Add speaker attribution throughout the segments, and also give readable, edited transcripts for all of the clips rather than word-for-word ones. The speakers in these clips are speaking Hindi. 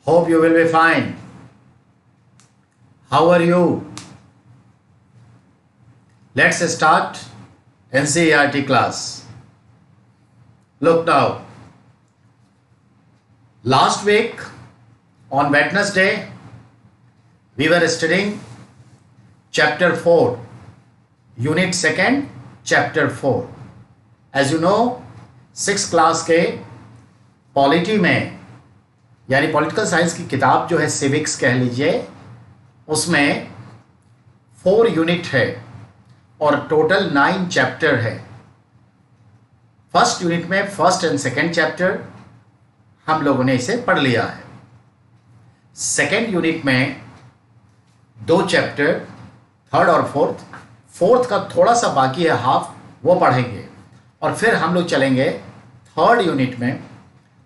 Speaker 1: Hope you will be fine. How are you? Let's start NCERT class. Look now. Last week on Wednesday, we were studying chapter 4, unit 2, chapter 4. As you know, 6th class के पॉलिटी में यानी पॉलिटिकल साइंस की किताब जो है सिविक्स कह लीजिए, उसमें 4 यूनिट है और टोटल 9 चैप्टर है। फर्स्ट यूनिट में फर्स्ट एंड सेकंड चैप्टर हम लोगों ने इसे पढ़ लिया है। सेकंड यूनिट में 2 चैप्टर, थर्ड और फोर्थ का थोड़ा सा बाकी है, हाफ, वो पढ़ेंगे और फिर हम लोग चलेंगे थर्ड यूनिट में।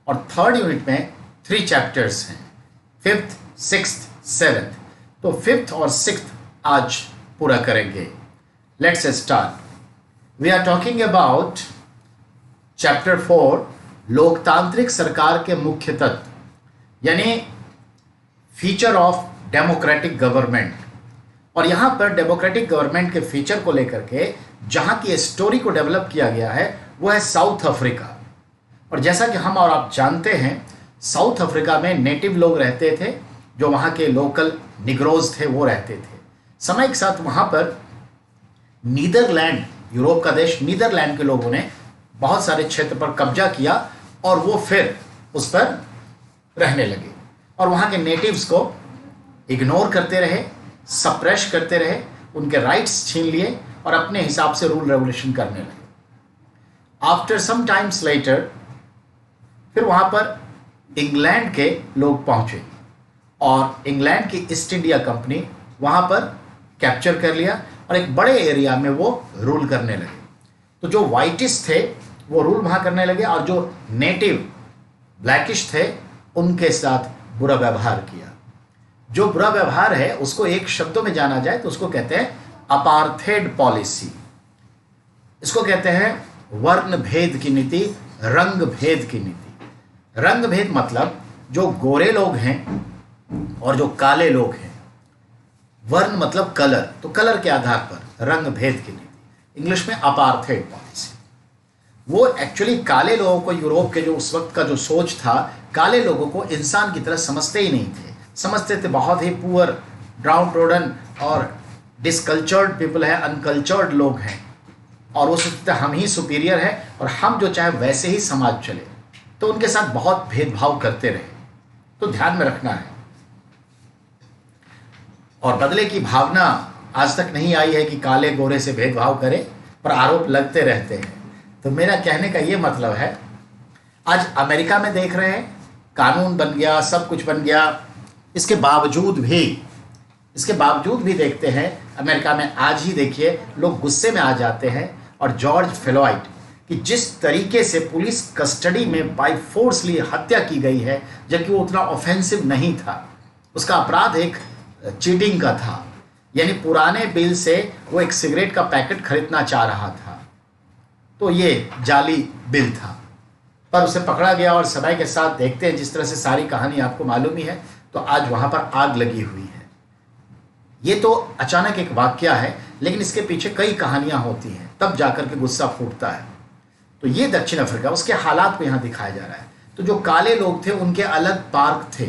Speaker 1: और थर्ड यूनिट में 3 चैप्टर्स हैं, 5th, 6th, 7th। तो 5th और 6th आज पूरा करेंगे। Let's start. We are talking about chapter 4, लोकतांत्रिक सरकार के मुख्य तत्व यानी फीचर ऑफ डेमोक्रेटिक गवर्नमेंट। और यहाँ पर डेमोक्रेटिक गवर्नमेंट के फीचर को लेकर के जहाँ की स्टोरी को डेवलप किया गया है वो है साउथ अफ्रीका। और जैसा कि हम और आप जानते हैं, साउथ अफ्रीका में नेटिव लोग रहते थे, जो वहाँ के लोकल निग्रोज थे वो रहते थे। समय के साथ वहाँ पर नीदरलैंड, यूरोप का देश नीदरलैंड के लोगों ने बहुत सारे क्षेत्र पर कब्जा किया और वो फिर उस पर रहने लगे और वहाँ के नेटिव्स को इग्नोर करते रहे, सप्रेश करते रहे, उनके राइट्स छीन लिए और अपने हिसाब से रूल रेवोल्यूशन करने लगे। आफ्टर सम टाइम्स लेटर फिर वहाँ पर इंग्लैंड के लोग पहुँचे और इंग्लैंड की ईस्ट इंडिया कंपनी वहाँ पर कैप्चर कर लिया और एक बड़े एरिया में वो रूल करने लगे। तो जो वाइटिश थे वो रूल वहाँ करने लगे और जो नेटिव ब्लैकिश थे उनके साथ बुरा व्यवहार किया। जो बुरा व्यवहार है उसको एक शब्दों में जाना जाए तो उसको कहते हैं अपार्थेड पॉलिसी। इसको कहते हैं वर्ण भेद की नीति, रंग भेद की नीति। रंग भेद मतलब जो गोरे लोग हैं और जो काले लोग हैं। वर्ण मतलब कलर, तो कलर के आधार पर रंग भेद की नीति, इंग्लिश में अपार्थेड पॉलिसी। वो एक्चुअली काले लोगों को, यूरोप के जो उस वक्त का जो सोच था, काले लोगों को इंसान की तरह समझते ही नहीं थे। समझते थे बहुत ही पुअर, डाउन ट्रोडन और डिसकल्चर्ड पीपल है, अनकल्चर्ड लोग हैं और वो सोचते हम ही सुपीरियर है और हम जो चाहे वैसे ही समाज चले। तो उनके साथ बहुत भेदभाव करते रहे। तो ध्यान में रखना है। और बदले की भावना आज तक नहीं आई है कि काले गोरे से भेदभाव करें, पर आरोप लगते रहते हैं। तो मेरा कहने का ये मतलब है, आज अमेरिका में देख रहे हैं कानून बन गया, सब कुछ बन गया, इसके बावजूद भी देखते हैं अमेरिका में आज ही देखिए लोग गुस्से में आ जाते हैं। और जॉर्ज फ्लॉयड कि जिस तरीके से पुलिस कस्टडी में बाय फोर्सली हत्या की गई है, जबकि वो उतना ऑफेंसिव नहीं था, उसका अपराध एक चीटिंग का था, यानी पुराने बिल से वो एक सिगरेट का पैकेट खरीदना चाह रहा था, तो ये जाली बिल था, पर उसे पकड़ा गया। और समय के साथ देखते हैं जिस तरह से सारी कहानी आपको मालूम ही है, तो आज वहाँ पर आग लगी हुई है। ये तो अचानक एक वाकया है, लेकिन इसके पीछे कई कहानियाँ होती हैं, तब जाकर के गुस्सा फूटता है। तो ये दक्षिण अफ्रीका, उसके हालात को यहाँ दिखाया जा रहा है। तो जो काले लोग थे उनके अलग पार्क थे,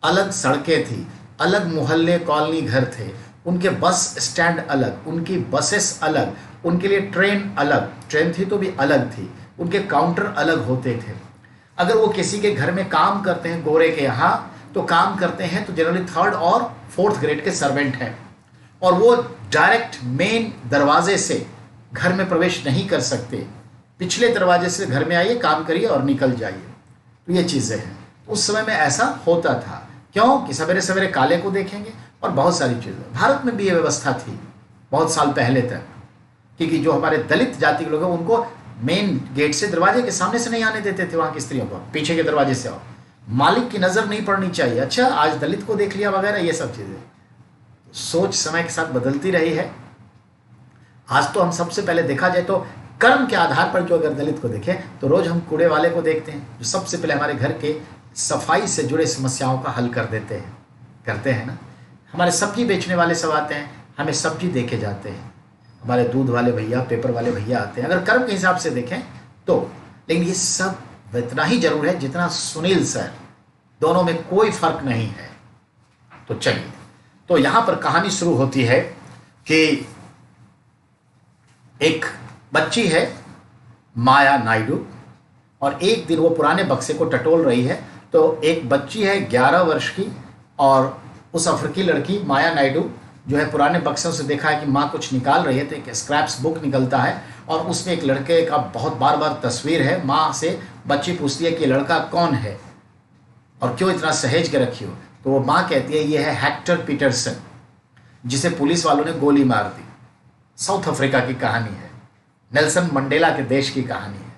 Speaker 1: अलग सड़कें थी, अलग मोहल्ले कॉलोनी घर थे, उनके बस स्टैंड अलग, उनकी बसेस अलग, उनके लिए ट्रेन अलग, ट्रेन थी तो भी अलग थी, उनके काउंटर अलग होते थे। अगर वो किसी के घर में काम करते हैं, गोरे के यहाँ तो काम करते हैं, तो जनरली 3rd और 4th ग्रेड के सर्वेंट हैं और वो डायरेक्ट मेन दरवाजे से घर में प्रवेश नहीं कर सकते। पिछले दरवाजे से घर में आइए, काम करिए और निकल जाइए। तो ये चीज़ें हैं। उस समय में ऐसा होता था। क्यों कि सवेरे सवेरे काले को देखेंगे और बहुत सारी चीज़ें। भारत में भी ये व्यवस्था थी बहुत साल पहले तक, क्योंकि जो हमारे दलित जाति के लोग हैं उनको मेन गेट से, दरवाजे के सामने से नहीं आने देते थे वहाँ की स्त्रियों को, पीछे के दरवाजे से आओ, मालिक की नज़र नहीं पड़नी चाहिए। अच्छा, आज दलित को देख लिया वगैरह, ये सब चीज़ें। सोच समय के साथ बदलती रही है। आज तो हम सबसे पहले देखा जाए तो कर्म के आधार पर जो अगर दलित को देखें तो रोज हम कूड़े वाले को देखते हैं, जो सबसे पहले हमारे घर के सफाई से जुड़े समस्याओं का हल करते हैं ना। हमारे सब्जी बेचने वाले सब आते हैं, हमें सब्जी दे के जाते हैं। हमारे दूध वाले भैया, पेपर वाले भैया आते हैं, अगर कर्म के हिसाब से देखें तो। लेकिन ये सब इतना ही जरूर है जितना सुनील सर, दोनों में कोई फर्क नहीं है। तो चलिए, तो यहां पर कहानी शुरू होती है कि एक बच्ची है माया नायडू, और एक दिन वो पुराने बक्से को टटोल रही है। तो एक बच्ची है 11 वर्ष की, और उस अफ्रीकी लड़की माया नायडू जो है पुराने बक्सों से देखा है कि माँ कुछ निकाल रही है, तो एक स्क्रैप्स बुक निकलता है और उसमें एक लड़के का बहुत बार बार तस्वीर है। माँ से बच्ची पूछती है कि ये लड़का कौन है और क्यों इतना सहेज के रखी हो। तो वो माँ कहती है ये है हेक्टर पीटरसन, जिसे पुलिस वालों ने गोली मार दी। साउथ अफ्रीका की कहानी है, नेल्सन मंडेला के देश की कहानी है,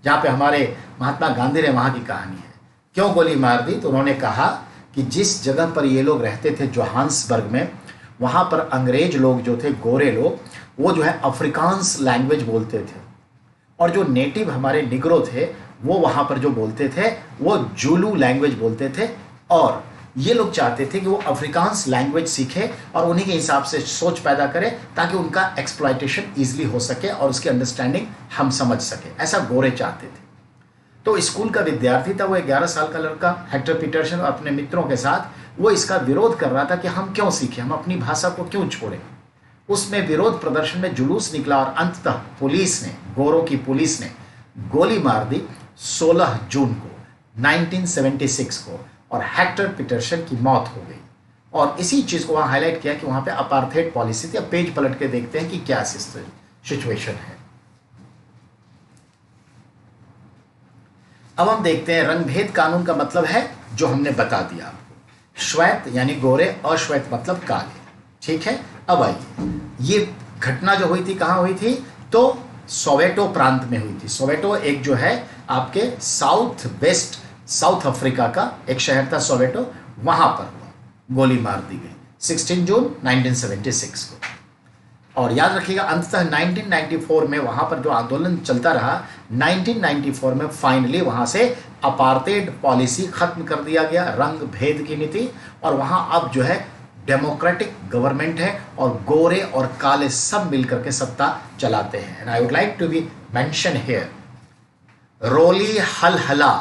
Speaker 1: जहाँ पे हमारे महात्मा गांधी ने वहाँ की कहानी है। क्यों गोली मार दी? तो उन्होंने कहा कि जिस जगह पर ये लोग रहते थे जोहान्सबर्ग में, वहाँ पर अंग्रेज लोग जो थे, गोरे लोग, वो जो है अफ्रीकांस लैंग्वेज बोलते थे, और जो नेटिव हमारे निग्रो थे वो वहाँ पर जो बोलते थे वो जूलू लैंग्वेज बोलते थे। और ये लोग चाहते थे कि वो अफ्रीकांस लैंग्वेज सीखे और उन्हीं के हिसाब से सोच पैदा करें, ताकि उनका एक्सप्लॉयटेशन ईजिली हो सके और उसकी अंडरस्टैंडिंग हम समझ सके। ऐसा गोरे चाहते थे। तो स्कूल का विद्यार्थी था वो, 11 साल का लड़का हेक्टर पीटरसन, अपने मित्रों के साथ वो इसका विरोध कर रहा था कि हम क्यों सीखें, हम अपनी भाषा को क्यों छोड़ें। उसमें विरोध प्रदर्शन में जुलूस निकला और अंततः पुलिस ने, गोरों की पुलिस ने गोली मार दी 16 जून को 1976 को, और हेक्टर पीटरसन की मौत हो गई। और इसी चीज को वहां हाईलाइट किया कि वहां पे अपार्थाइड पॉलिसी थी। अब पेज पलट के देखते हैं कि क्या सिचुएशन है। अब हम देखते हैं रंगभेद कानून का मतलब है जो हमने बता दिया आपको। श्वेत यानी गोरे, अश्वेत मतलब काले। ठीक है, अब आइए, ये घटना जो हुई थी कहाँ हुई थी? तो सोवेटो प्रांत में हुई थी। सोवेटो एक जो है आपके साउथ वेस्ट साउथ अफ्रीका का एक शहर था सोवेटो, वहां पर हुआ, गोली मार दी गई 16 जून 1976 को। और याद रखिएगा अंततः 1994 में वहां पर जो आंदोलन चलता रहा, 1994 में फाइनली वहां से अपार्थाइड पॉलिसी खत्म कर दिया गया, रंग भेद की नीति, और वहां अब जो है डेमोक्रेटिक गवर्नमेंट है और गोरे और काले सब मिलकर के सत्ता चलाते हैं। And I would like to be mention here, रोली हलहला,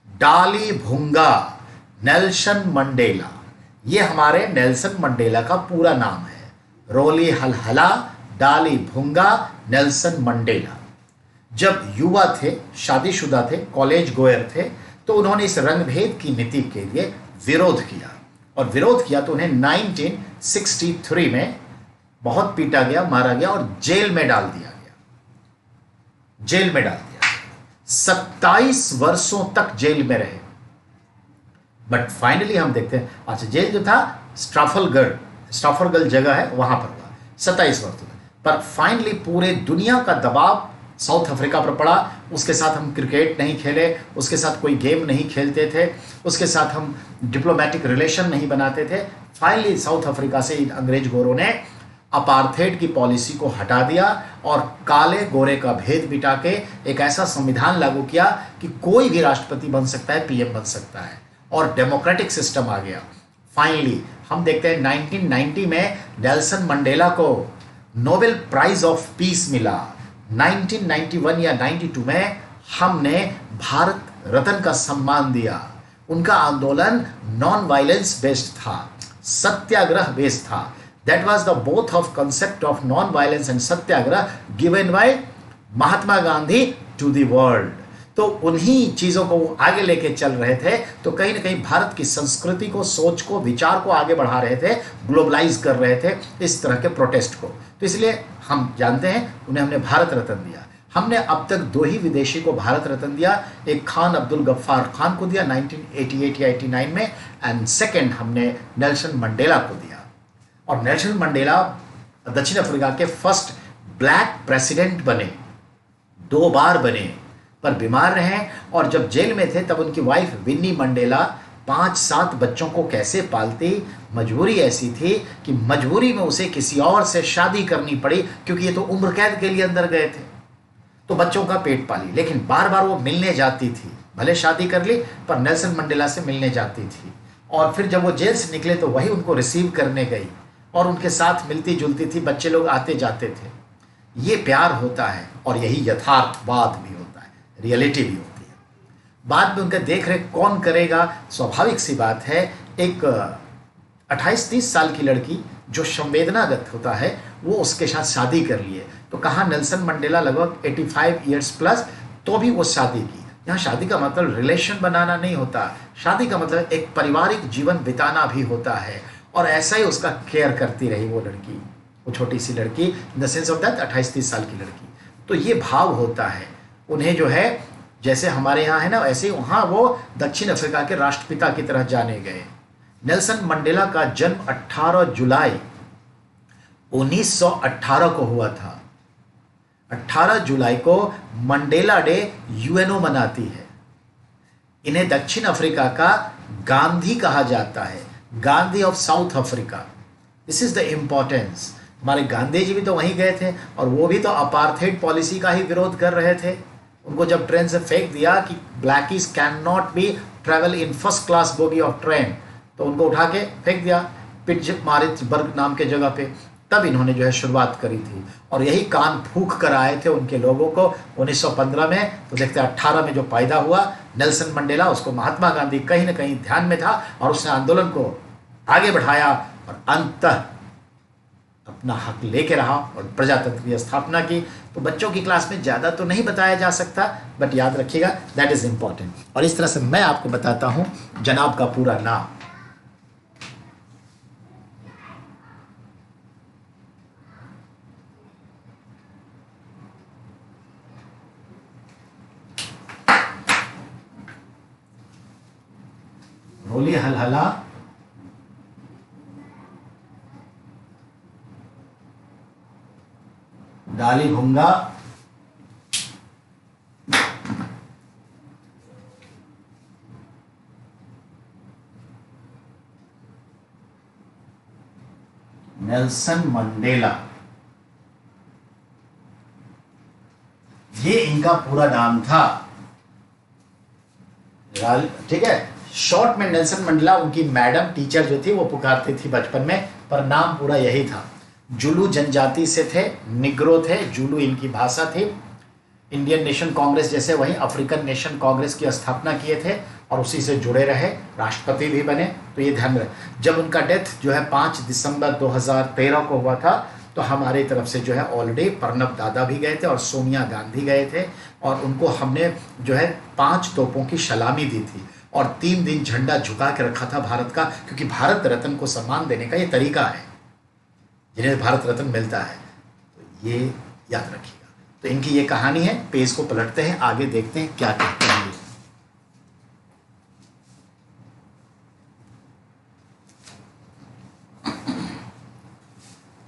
Speaker 1: डाली भुंगा, नेल्सन मंडेला, ये हमारे नेल्सन मंडेला का पूरा नाम है। रोली हलहला, डाली भुंगा, नेल्सन मंडेला। जब युवा थे, शादीशुदा थे, कॉलेज गोयर थे, तो उन्होंने इस रंगभेद की नीति के लिए विरोध किया, और विरोध किया तो उन्हें 1963 में बहुत पीटा गया, मारा गया और जेल में डाल दिया गया। जेल में डाल दिया, 27 वर्षों तक जेल में रहे। बट फाइनली हम देखते हैं, अच्छा जेल जो था स्ट्राफलगढ़ जगह है, वहां पर हुआ 27 वर्षों तक। पर फाइनली पूरे दुनिया का दबाव साउथ अफ्रीका पर पड़ा। उसके साथ हम क्रिकेट नहीं खेले, उसके साथ कोई गेम नहीं खेलते थे, उसके साथ हम डिप्लोमेटिक रिलेशन नहीं बनाते थे। फाइनली साउथ अफ्रीका से इन अंग्रेज गोरों ने अपार्थाइड की पॉलिसी को हटा दिया और काले गोरे का भेद मिटा के एक ऐसा संविधान लागू किया कि कोई भी राष्ट्रपति बन सकता है, पीएम बन सकता है, और डेमोक्रेटिक सिस्टम आ गया। फाइनली हम देखते हैं 1990 में नेल्सन मंडेला को नोबेल प्राइज ऑफ पीस मिला। 1991 या 92 में हमने भारत रत्न का सम्मान दिया। उनका आंदोलन नॉन वायलेंस बेस्ड था, सत्याग्रह बेस्ड था। That was the both of concept of non-violence and Satyagraha given by Mahatma Gandhi to the world। तो उन्हीं चीजों को वो आगे लेके चल रहे थे, तो कहीं ना कहीं भारत की संस्कृति को, सोच को, विचार को आगे बढ़ा रहे थे, ग्लोबलाइज कर रहे थे इस तरह के प्रोटेस्ट को। तो इसलिए हम जानते हैं उन्हें हमने भारत रत्न दिया। हमने अब तक 2 ही विदेशी को भारत रत्न दिया, एक खान अब्दुल गफ्फार खान को दिया 1988 या 89 में, एंड सेकेंड हमने नेल्सन मंडेला को दिया। और नेल्सन मंडेला दक्षिण अफ्रीका के फर्स्ट ब्लैक प्रेसिडेंट बने, 2 बार बने, पर बीमार रहे, और जब जेल में थे तब उनकी वाइफ विन्नी मंडेला 5-7 बच्चों को कैसे पालती। मजबूरी ऐसी थी कि मजबूरी में उसे किसी और से शादी करनी पड़ी, क्योंकि ये तो उम्र कैद के लिए अंदर गए थे, तो बच्चों का पेट पाली। लेकिन बार बार वो मिलने जाती थी, भले शादी कर ली पर नेल्सन मंडेला से मिलने जाती थी, और फिर जब वो जेल से निकले तो वही उनको रिसीव करने गई और उनके साथ मिलती जुलती थी, बच्चे लोग आते जाते थे। ये प्यार होता है और यही यथार्थवाद भी होता है, रियलिटी भी होती है। बाद में उनका देख रेख कौन करेगा, स्वाभाविक सी बात है। एक 28-30 साल की लड़की जो संवेदनागत होता है वो उसके साथ शादी कर लिए, तो कहाँ नेल्सन मंडेला लगभग 85 ईयर्स प्लस, तो भी वो शादी की। यहाँ शादी का मतलब रिलेशन बनाना नहीं होता, शादी का मतलब एक पारिवारिक जीवन बिताना भी होता है। और ऐसा ही उसका केयर करती रही वो लड़की, वो छोटी सी लड़की, in the sense of that 28-30 साल की लड़की। तो ये भाव होता है उन्हें, जो है जैसे हमारे यहाँ है ना, वैसे ही वहाँ वो दक्षिण अफ्रीका के राष्ट्रपिता की तरह जाने गए। नेल्सन मंडेला का जन्म 18 जुलाई 1918 को हुआ था। 18 जुलाई को मंडेला डे यूएनओ मनाती है। इन्हें दक्षिण अफ्रीका का गांधी कहा जाता है, Gandhi of south Africa. This is the importance. हमारे गांधी जी भी तो वहीं गए थे और वो भी तो अपार्थेड पॉलिसी का ही विरोध कर रहे थे। उनको जब ट्रेन से फेंक दिया कि blackies can not be travel in first class bogie of train, तो उनको उठा के फेंक दिया पिट्सबर्ग नाम के जगह पे। तब इन्होंने जो है शुरुआत करी थी और यही कान फूंक कर आए थे उनके लोगों को 1915 में। तो देखते 18 में जो पैदा हुआ नेल्सन मंडेला, उसको महात्मा गांधी कहीं ना कहीं ध्यान में था और उसने आंदोलन को आगे बढ़ाया और अंततः अपना हक लेके रहा और प्रजातंत्र की स्थापना की। तो बच्चों की क्लास में ज़्यादा तो नहीं बताया जा सकता, बट याद रखिएगा दैट इज इंपॉर्टेंट। और इस तरह से मैं आपको बताता हूं जनाब का पूरा नाम। रोली हलहला डाली भुंगा नेल्सन मंडेला, ये इनका पूरा नाम था। ठीक है, शॉर्ट में नेल्सन मंडेला उनकी मैडम टीचर जो थी वो पुकारती थी बचपन में, पर नाम पूरा यही था। जुलू जनजाति से थे, निग्रो थे, जुलू इनकी भाषा थी। इंडियन नेशन कांग्रेस जैसे वहीं अफ्रीकन नेशन कांग्रेस की स्थापना किए थे और उसी से जुड़े रहे, राष्ट्रपति भी बने। तो ये ध्यान रहे। जब उनका डेथ जो है 5 दिसंबर 2013 को हुआ था, तो हमारी तरफ से जो है ऑलरेडी प्रणब दादा भी गए थे और सोनिया गांधी गए थे और उनको हमने जो है 5 तोपों की सलामी दी थी और 3 दिन झंडा झुका के रखा था भारत का, क्योंकि भारत रत्न को सम्मान देने का ये तरीका है जिन्हें भारत रत्न मिलता है। तो ये याद रखिएगा। तो इनकी ये कहानी है। पेज को पलटते हैं, आगे देखते हैं क्या कहते हैं।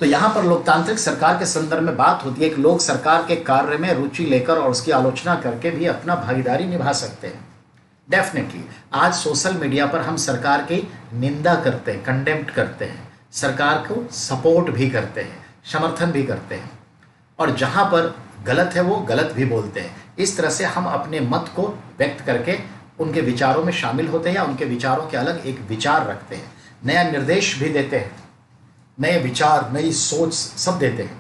Speaker 1: तो यहां पर लोकतांत्रिक सरकार के संदर्भ में बात होती है कि लोग सरकार के कार्य में रुचि लेकर और उसकी आलोचना करके भी अपना भागीदारी निभा सकते हैं। डेफिनेटली आज सोशल मीडिया पर हम सरकार की निंदा करते हैं, कंडेम्प्ट करते हैं, सरकार को सपोर्ट भी करते हैं, समर्थन भी करते हैं, और जहां पर गलत है वो गलत भी बोलते हैं। इस तरह से हम अपने मत को व्यक्त करके उनके विचारों में शामिल होते हैं या उनके विचारों के अलग एक विचार रखते हैं, नया निर्देश भी देते हैं, नए विचार, नई सोच सब देते हैं,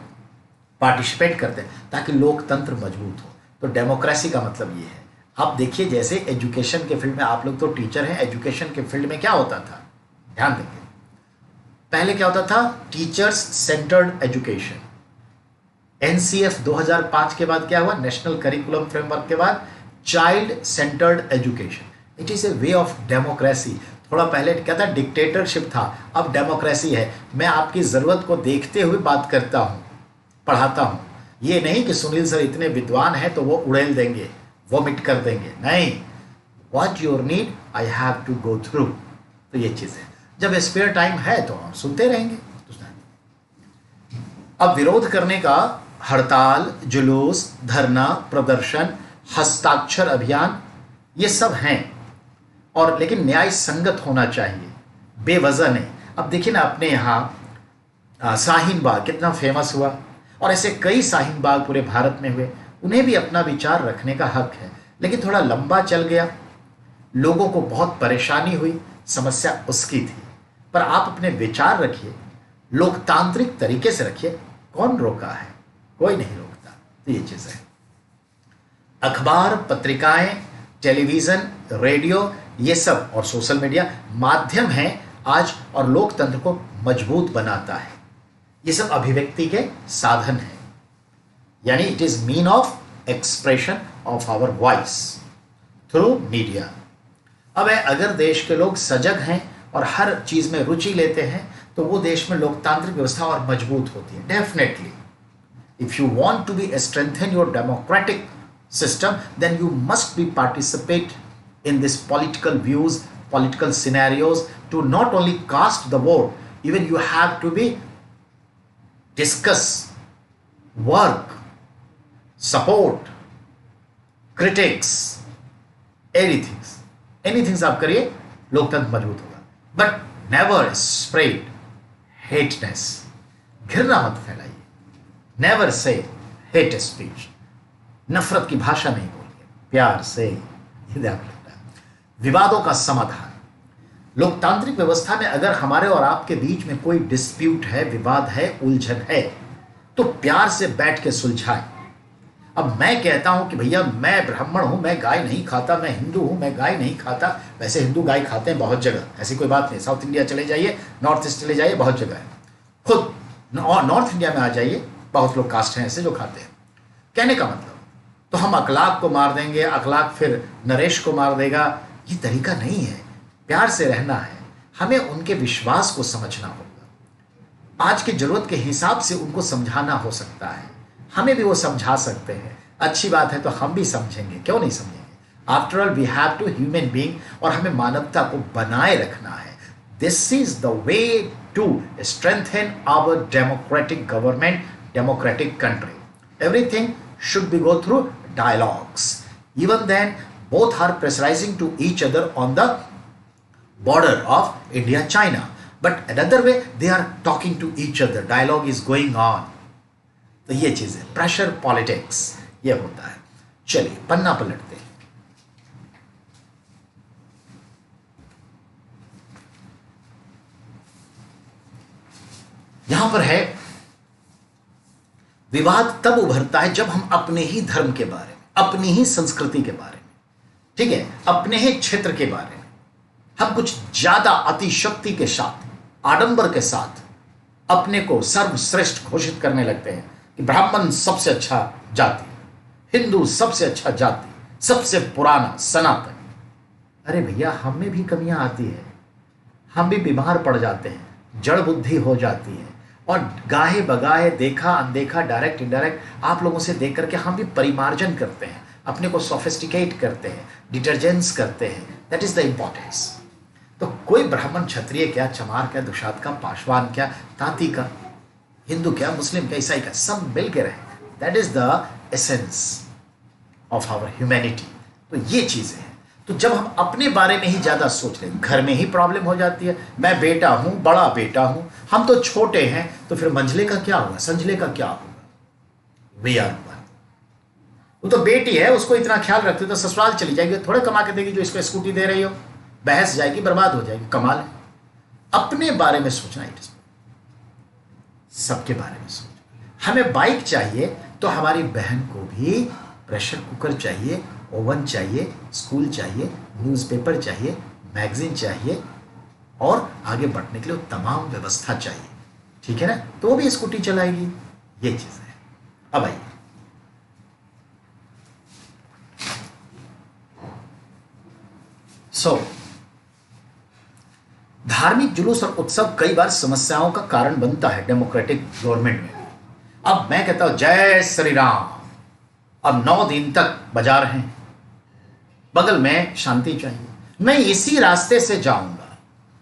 Speaker 1: पार्टिसिपेट करते हैं ताकि लोकतंत्र मजबूत हो। तो डेमोक्रेसी का मतलब ये है। आप देखिए जैसे एजुकेशन के फील्ड में, आप लोग तो टीचर हैं, एजुकेशन के फील्ड में क्या होता था, ध्यान देंगे। पहले क्या होता था, टीचर्स सेंटर्ड एजुकेशन। एनसीएफ 2005 के बाद क्या हुआ, नेशनल करिकुलम फ्रेमवर्क के बाद child centred education. It is a way of democracy. थोड़ा पहले क्या था, डिक्टेटरशिप था, अब डेमोक्रेसी है। मैं आपकी ज़रूरत को देखते हुए बात करता हूँ, पढ़ाता हूँ। ये नहीं कि सुनील सर इतने विद्वान हैं तो वो उड़ेल देंगे, वो मिट कर देंगे, नहीं। What your need I have to go through. तो ये चीज़ है। जब स्पेयर टाइम है तो हम सुनते रहेंगे। अब विरोध करने का हड़ताल, जुलूस, धरना, प्रदर्शन, हस्ताक्षर अभियान, ये सब हैं, और लेकिन न्याय संगत होना चाहिए, बेवजह नहीं। अब देखिए ना, अपने यहाँ शाहीन बाग कितना फेमस हुआ, और ऐसे कई शाहीन बाग पूरे भारत में हुए। उन्हें भी अपना विचार रखने का हक है, लेकिन थोड़ा लंबा चल गया, लोगों को बहुत परेशानी हुई, समस्या उसकी थी। पर आप अपने विचार रखिए, लोकतांत्रिक तरीके से रखिए, कौन रोका है? कोई नहीं रोकता। तो ये चीज है। अखबार, पत्रिकाएं, टेलीविजन, रेडियो, ये सब और सोशल मीडिया माध्यम है आज और लोकतंत्र को मजबूत बनाता है। ये सब अभिव्यक्ति के साधन है, यानी it is mean of expression of our voice through media. अब है, अगर देश के लोग सजग हैं और हर चीज में रुचि लेते हैं तो वो देश में लोकतांत्रिक व्यवस्था और मजबूत होती है। Definitely if you want to be strengthen your democratic system, then you must be participate in this political views, political scenarios, to not only cast the vote, even you have to be discuss, work, support, critics, anything आप करिए, लोकतंत्र मजबूत होगा। बट नेवर स्प्रेड हेटनेस, घृणा मत फैलाइए। नेवर से हेट स्पीच, नफरत की भाषा नहीं बोलिए, प्यार से। विवादों का समाधान, लोकतांत्रिक व्यवस्था में अगर हमारे और आपके बीच में कोई डिस्प्यूट है, विवाद है, उलझन है, तो प्यार से बैठ के सुलझाएं। अब मैं कहता हूं कि भैया मैं ब्राह्मण हूं, मैं गाय नहीं खाता, मैं हिंदू हूं, मैं गाय नहीं खाता। वैसे हिंदू गाय खाते हैं बहुत जगह, ऐसी कोई बात नहीं। साउथ इंडिया चले जाइए, नॉर्थ ईस्ट चले जाइए, बहुत जगह है। खुद नॉर्थ इंडिया में आ जाइए, बहुत लोग कास्ट हैं ऐसे जो खाते हैं। कहने का मतलब, तो हम अखलाक को मार देंगे, अखलाक फिर नरेश को मार देगा, ये तरीका नहीं है। प्यार से रहना है, हमें उनके विश्वास को समझना होगा। आज की जरूरत के हिसाब से उनको समझाना हो सकता है, हमें भी वो समझा सकते हैं। अच्छी बात है तो हम भी समझेंगे, क्यों नहीं समझेंगे? After all we have to human being, और हमें मानवता को बनाए रखना है। This is the way to strengthen our democratic government, democratic country. Everything should be go through dialogues. Even then, both are pressurizing to each other on the border of India-China. But another way, they are talking to each other. Dialogue is going on. तो ये चीज है, प्रेशर पॉलिटिक्स, ये होता है। चलिए पन्ना पलटते हैं। यहां पर है, विवाद तब उभरता है जब हम अपने ही धर्म के बारे में, अपनी ही संस्कृति के बारे में, ठीक है, अपने ही क्षेत्र के बारे में हम कुछ ज्यादा अतिशक्ति के साथ, आडंबर के साथ अपने को सर्वश्रेष्ठ घोषित करने लगते हैं कि ब्राह्मण सबसे अच्छा जाति, हिंदू सबसे अच्छा जाति, सबसे पुराना सनातन। अरे भैया, हम में भी कमियां आती है, हम भी बीमार पड़ जाते हैं, जड़ बुद्धि हो जाती है, और गाहे बगाहे, देखा अनदेखा, डायरेक्ट इनडायरेक्ट आप लोगों से देख करके हम भी परिमार्जन करते हैं, अपने को सोफिस्टिकेट करते हैं, डिटर्जेंट्स करते हैं। That is the importance. तो कोई ब्राह्मण, क्षत्रिय क्या, चमार क्या, दुशात का, पासवान क्या, तांती का, हिंदू क्या, मुस्लिम क्या, ईसाई क्या, सब मिल के रहे। That is the essence of our humanity. तो ये चीजें हैं। तो जब हम अपने बारे में ही ज्यादा सोच रहे हैं, घर में ही प्रॉब्लम हो जाती है। मैं बेटा हूं, बड़ा बेटा हूं, हम तो छोटे हैं, तो फिर मंझले का क्या होगा, संझले का क्या होगा? We are one. वो तो बेटी है, उसको इतना ख्याल रखते तो ससुराल चली जाएगी, थोड़े कमा के देगी जो इसको स्कूटी दे रही हो, बहस जाएगी, बर्बाद हो जाएगी। कमाल है, अपने बारे में सोचना, इट इज सबके बारे में सोचना। हमें बाइक चाहिए तो हमारी बहन को भी प्रेशर कुकर चाहिए, ओवन चाहिए, स्कूल चाहिए, न्यूज़पेपर चाहिए, मैगजीन चाहिए, और आगे बढ़ने के लिए तमाम व्यवस्था चाहिए, ठीक है ना? तो वो भी स्कूटी चलाएगी। ये चीज है। अब आइए, धार्मिक जुलूस और उत्सव कई बार समस्याओं का कारण बनता है डेमोक्रेटिक गवर्नमेंट में। अब मैं कहता हूं जय श्री राम, अब 9 दिन तक बजा रहे हैं, बगल में शांति चाहिए, मैं इसी रास्ते से जाऊंगा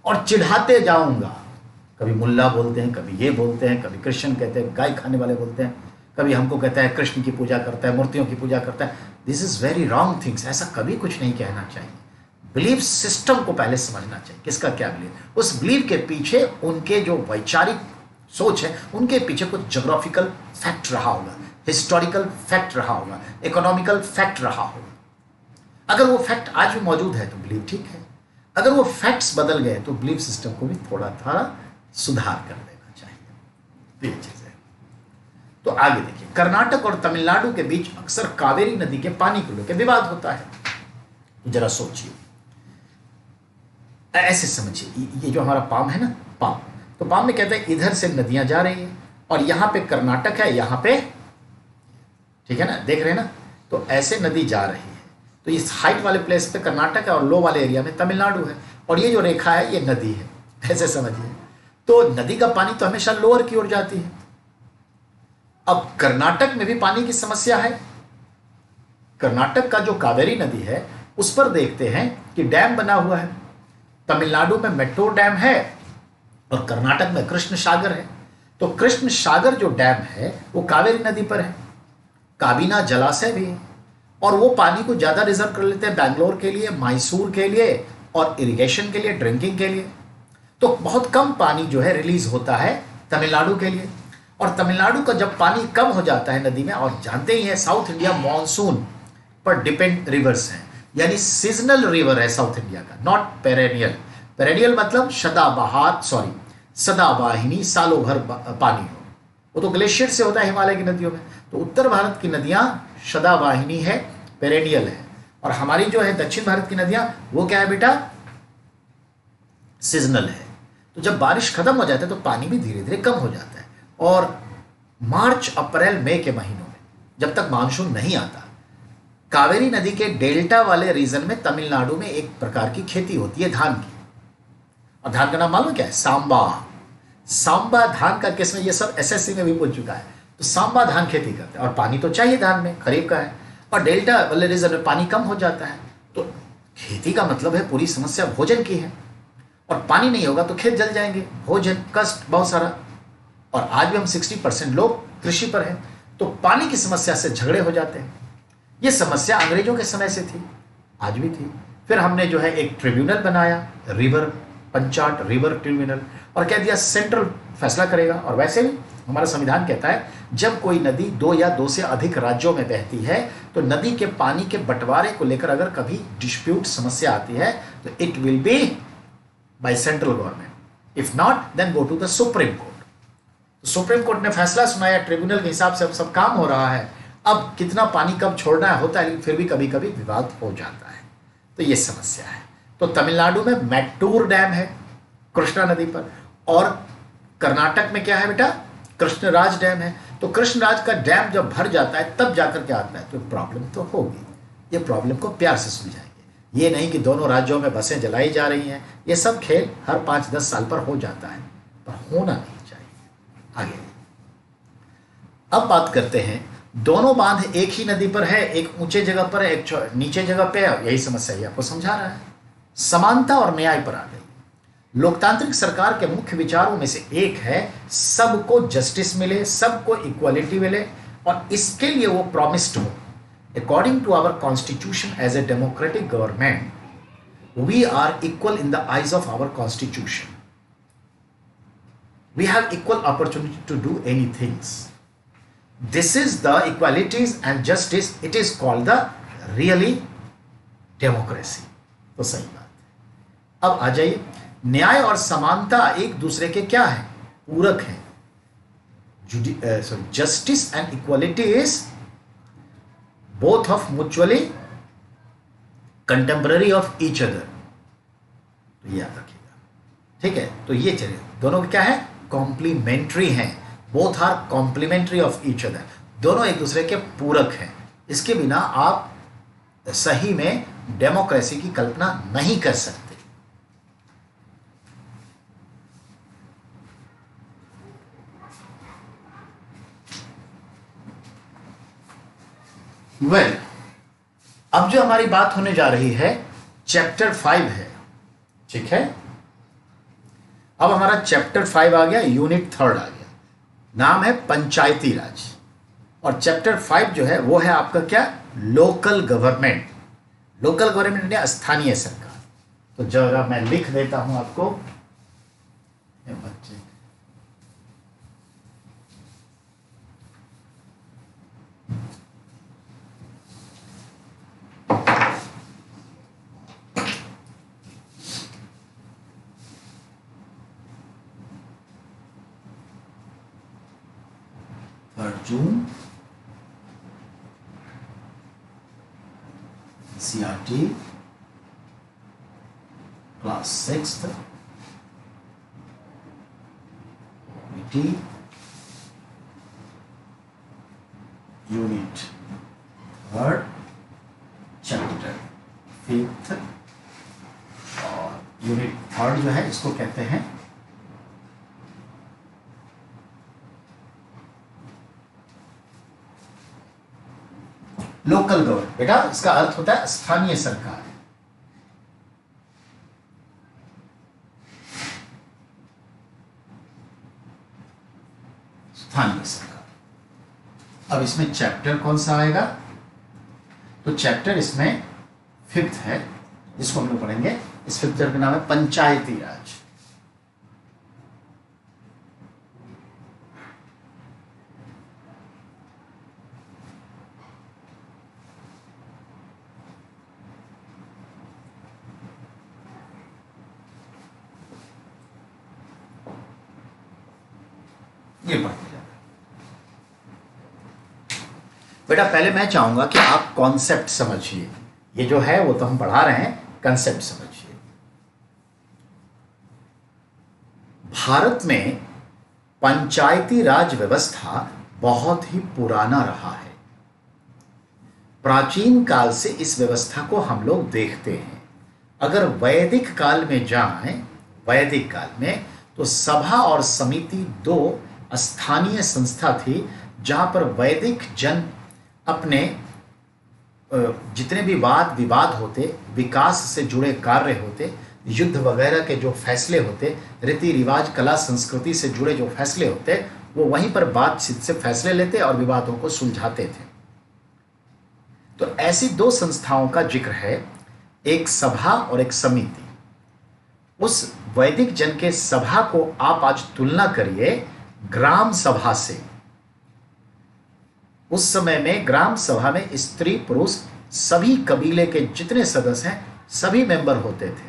Speaker 1: और चिढ़ाते जाऊंगा। कभी मुल्ला बोलते हैं, कभी ये बोलते हैं, कभी कृष्ण कहते हैं, गाय खाने वाले बोलते हैं, कभी हमको कहता है कृष्ण की पूजा करता है, मूर्तियों की पूजा करता है। This is very wrong things. ऐसा कभी कुछ नहीं कहना चाहिए। बिलीफ सिस्टम को पहले समझना चाहिए, किसका क्या बिलीफ। उस बिलीफ के पीछे उनके जो वैचारिक सोच है, उनके पीछे कुछ ज्योग्राफिकल फैक्ट रहा होगा, हिस्टोरिकल फैक्ट रहा होगा, इकोनॉमिकल फैक्ट रहा होगा। अगर वो फैक्ट आज भी मौजूद है तो बिलीव ठीक है, अगर वो फैक्ट्स बदल गए तो बिलीव सिस्टम को भी थोड़ा थोड़ा सुधार कर देना चाहिए। तो ये चीज है। तो आगे देखिए, कर्नाटक और तमिलनाडु के बीच अक्सर कावेरी नदी के पानी को लेकर विवाद होता है। तो जरा सोचिए, ऐसे समझिए, ये जो हमारा पाम है ना, पाम, तो पाम में कहते हैं इधर से नदियां जा रही हैं और यहां पे कर्नाटक है, यहां पे, ठीक है ना, देख रहे हैं ना, तो ऐसे नदी जा रही है। तो इस हाइट वाले प्लेस पे कर्नाटक है और लो वाले एरिया में तमिलनाडु है, और ये जो रेखा है ये नदी है, ऐसे समझिए। तो नदी का पानी तो हमेशा लोअर की ओर जाती है। अब कर्नाटक में भी पानी की समस्या है। कर्नाटक का जो कावेरी नदी है उस पर देखते हैं कि डैम बना हुआ है। तमिलनाडु में मेट्रोर डैम है और कर्नाटक में कृष्ण सागर है। तो कृष्ण सागर जो डैम है वो कावेरी नदी पर है। काबिना जलाशय भी है और वो पानी को ज्यादा रिजर्व कर लेते हैं बैंगलोर के लिए, मैसूर के लिए और इरिगेशन के लिए, ड्रिंकिंग के लिए। तो बहुत कम पानी जो है रिलीज होता है तमिलनाडु के लिए। और तमिलनाडु का जब पानी कम हो जाता है नदी में, और जानते ही हैं साउथ इंडिया मॉनसून पर डिपेंड रिवर्स है, यानी सीजनल रिवर है साउथ इंडिया का, नॉट पेरेनियल। पेरेनियल मतलब सदावाहिनी, सालों भर पानी हो, वो तो ग्लेशियर से होता है हिमालय की नदियों में। तो उत्तर भारत की नदियां सदावाहिनी है, पेरेनियल है, और हमारी जो है दक्षिण भारत की नदियां वो क्या है बेटा, सीजनल है। तो जब बारिश खत्म हो जाता है तो पानी भी धीरे धीरे कम हो जाता है, और मार्च अप्रैल मई के महीनों में जब तक मानसून नहीं आता, कावेरी नदी के डेल्टा वाले रीजन में तमिलनाडु में एक प्रकार की खेती होती है धान की। और धान का नाम मालूम क्या है? सांबा। सांबा धान का किस्म, ये सब एसएससी में भी पूछ चुका है। तो सांबा धान खेती करते हैं और पानी तो चाहिए धान में, खरीफ का है, और डेल्टा वाले रीजन में पानी कम हो जाता है। तो खेती का मतलब है पूरी समस्या भोजन की है, और पानी नहीं होगा तो खेत जल जाएंगे, भोजन कष्ट बहुत सारा। और आज भी हम 60% लोग कृषि पर हैं, तो पानी की समस्या से झगड़े हो जाते हैं। ये समस्या अंग्रेजों के समय से थी, आज भी थी। फिर हमने जो है एक ट्रिब्यूनल बनाया, रिवर पंचाट रिवर ट्रिब्यूनल, और कह दिया सेंट्रल फैसला करेगा। और वैसे भी हमारा संविधान कहता है जब कोई नदी 2 या 2 से अधिक राज्यों में बहती है तो नदी के पानी के बंटवारे को लेकर अगर कभी डिस्प्यूट समस्या आती है तो it will be by central government, if not then go to the supreme court. तो सुप्रीम कोर्ट ने फैसला सुनाया, ट्रिब्यूनल के हिसाब से अब सब काम हो रहा है। अब कितना पानी कब छोड़ना है होता है, लेकिन फिर भी कभी कभी विवाद हो जाता है। तो ये समस्या है। तो तमिलनाडु में मैट्टूर डैम है कृष्णा नदी पर, और कर्नाटक में क्या है बेटा, कृष्णराज डैम है। तो कृष्णराज का डैम जब भर जाता है तब जाकर के आता है, तो प्रॉब्लम तो होगी। ये प्रॉब्लम को प्यार से सुलझाएंगे, ये नहीं कि दोनों राज्यों में बसें जलाई जा रही हैं। ये सब खेल हर 5-10 साल पर हो जाता है, पर होना नहीं चाहिए। आगे अब बात करते हैं, दोनों बांध एक ही नदी पर है, एक ऊंचे जगह पर है, एक नीचे जगह पे है। यही समस्या ये आपको समझा रहा है। समानता और न्याय पर आ गई। लोकतांत्रिक सरकार के मुख्य विचारों में से एक है सबको जस्टिस मिले, सबको इक्वालिटी मिले, और इसके लिए वो प्रॉमिस्ड हो। According to our constitution as a democratic government we are equal in the eyes of our constitution, we have equal opportunity to do any things. This is the equalities and justice, it is called the really democracy. तो सही बात है। अब आ जाइए, न्याय और समानता एक दूसरे के क्या है, पूरक है। Justice and equality is both of mutually contemporary of each other. तो याद रखिएगा, ठीक है। तो ये चलिए, दोनों क्या है, कॉम्प्लीमेंट्री हैं, both are complementary of each other, दोनों एक दूसरे के पूरक हैं। इसके बिना आप सही में डेमोक्रेसी की कल्पना नहीं कर सकते। वेल, अब जो हमारी बात होने जा रही है चैप्टर 5 है, ठीक है। अब हमारा चैप्टर 5 आ गया, यूनिट 3 आ गया, नाम है पंचायती राज। और चैप्टर 5 जो है वो है आपका क्या, लोकल गवर्नमेंट। लोकल गवर्नमेंट यानी स्थानीय सरकार। तो जरा मैं लिख देता हूं आपको, बच्चे Arjun CRT class 6th BT unit 3rd chapter 5th और यूनिट 3rd जो है इसको कहते हैं लोकल गवर्नमेंट। बेटा इसका अर्थ होता है स्थानीय सरकार। स्थानीय सरकार। अब इसमें चैप्टर कौन सा आएगा? तो चैप्टर इसमें 5th है, जिसको हम लोग पढ़ेंगे। इस 5th चैप्टर का नाम है पंचायती राज। ये पढ़ते जाना। बेटा पहले मैं चाहूंगा कि आप कॉन्सेप्ट समझिए। ये जो है वो तो हम पढ़ा रहे हैं, कॉन्सेप्ट समझिए। भारत में पंचायती राज व्यवस्था बहुत ही पुराना रहा है। प्राचीन काल से इस व्यवस्था को हम लोग देखते हैं। अगर वैदिक काल में जाएं, वैदिक काल में, तो सभा और समिति दो स्थानीय संस्था थी, जहां पर वैदिक जन अपने जितने भी वाद विवाद होते, विकास से जुड़े कार्य होते, युद्ध वगैरह के जो फैसले होते, रीति रिवाज कला संस्कृति से जुड़े जो फैसले होते, वो वहीं पर बातचीत से फैसले लेते और विवादों को सुलझाते थे। तो ऐसी दो संस्थाओं का जिक्र है, एक सभा और एक समिति। उस वैदिक जन के सभा को आप आज तुलना करिए ग्राम सभा से। उस समय में ग्राम सभा में स्त्री पुरुष सभी कबीले के जितने सदस्य हैं सभी मेंबर होते थे।